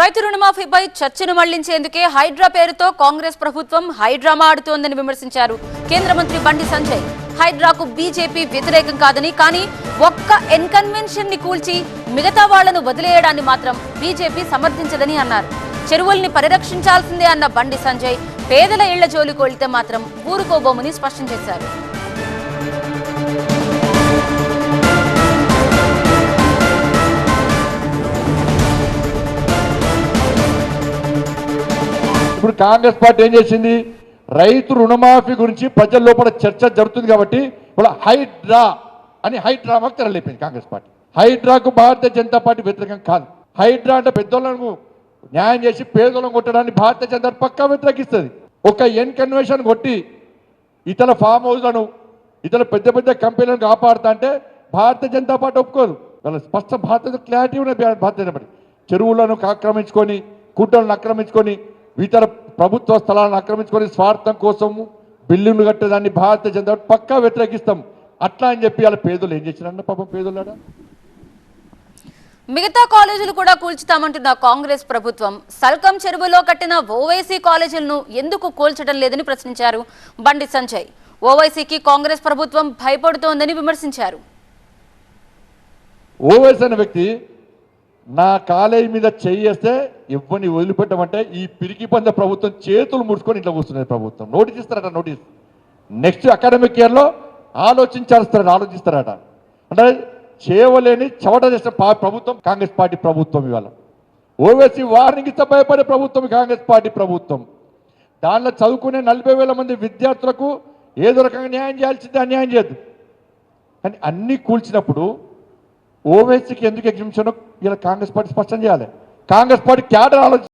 రైతు రుణమాఫీపై చర్చను మళ్లించేందుకే హైడ్రా పేరుతో కాంగ్రెస్ ప్రభుత్వం హైడ్రామా ఆడుతోందని విమర్శించారు కేంద్ర మంత్రి బండి సంజయ్. హైడ్రాకు బీజేపీ వ్యతిరేకం కాదని, కానీ ఒక్క ఎన్కన్వెన్షన్ ని కూల్చి మిగతా వాళ్లను వదిలేయడాన్ని మాత్రం బీజేపీ సమర్థించదని అన్నారు. చెరువుల్ని పరిరక్షించాల్సిందే అన్న బండి సంజయ్ పేదల ఇళ్ల జోలికి వెళ్తే మాత్రం ఊరుకోబోమని స్పష్టం చేశారు. ఇప్పుడు కాంగ్రెస్ పార్టీ ఏం చేసింది? రైతు రుణమాఫీ గురించి ప్రజల లోపల చర్చ జరుగుతుంది కాబట్టి ఇప్పుడు హైడ్రా అని హైడ్రామాకు తెరలేపింది కాంగ్రెస్ పార్టీ. హైడ్రాకు భారతీయ జనతా పార్టీ వ్యతిరేకం కాదు. హైడ్రా అంటే పెద్దోళ్ళను న్యాయం చేసి పేదోళ్ళను కొట్టడాన్ని భారతీయ జనతా పక్కా వ్యతిరేకిస్తుంది. ఒక ఎన్కన్వెన్షన్ కొట్టి ఇతర ఫామ్ హౌస్లను ఇతర పెద్ద పెద్ద కంపెనీలను కాపాడుతా అంటే భారతీయ జనతా పార్టీ ఒప్పుకోదు. వాళ్ళ స్పష్ట భారతీయ క్లారిటీ ఉన్నది. భారతీయ జనతా పార్టీ చెరువులను ఆక్రమించుకొని, కుట్రలను ఆక్రమించుకొని, ఇతర ప్రభుత్వ స్థలాలను ఆక్రమించుకొని స్వార్థం కోసము బిల్లులు కట్టేదాన్ని భారతీయ జనతా పార్టీ పక్కా వ్యతిరేకిస్తాం. అట్లా అని చెప్పి వాళ్ళ పేదలు ఏం చేసినారన్న పాపం పేదోళ్ళాడా. మిగతా కాలేజీలు కూడా కూల్చుతామంటున్న కాంగ్రెస్ ప్రభుత్వం సల్కం చెరువులో కట్టిన ఓవైసీ కాలేజీలను ఎందుకు కూల్చడం లేదని ప్రశ్నించారు బండి సంజయ్. ఓవైసీకి కాంగ్రెస్ ప్రభుత్వం భయపడుతోందని విమర్శించారు. ఓవైసీ అనే వ్యక్తి నా కాలేజీ మీద చేయేస్తే ఇవ్వని వదిలిపెట్టమంటే ఈ పిరికి పంద ప్రభుత్వం చేతులు ముడుచుకొని ఇట్లా కూర్చున్నది. ప్రభుత్వం నోటీస్ ఇస్తారట. నోటీస్ నెక్స్ట్ అకాడమిక్ ఇయర్లో ఆలోచిస్తారట. అంటే చేయలేని చవట చేసిన ప్రభుత్వం కాంగ్రెస్ పార్టీ ప్రభుత్వం. ఇవాళ ఓవైసీ వార్నింగ్ ఇస్తే భయపడే ప్రభుత్వం కాంగ్రెస్ పార్టీ ప్రభుత్వం. దానిలో చదువుకునే 40,000 మంది విద్యార్థులకు ఏదో రకంగా న్యాయం చేయాల్సిందే, అన్యాయం చేయద్దు. కానీ అన్నీ కూల్చినప్పుడు ఓవైసీకి ఎందుకు ఎగ్జిబిషన్ ఇలా కాంగ్రెస్ పార్టీ స్పష్టం చేయాలి. కాంగ్రెస్ పార్టీ క్యాడర్ ఆలోచన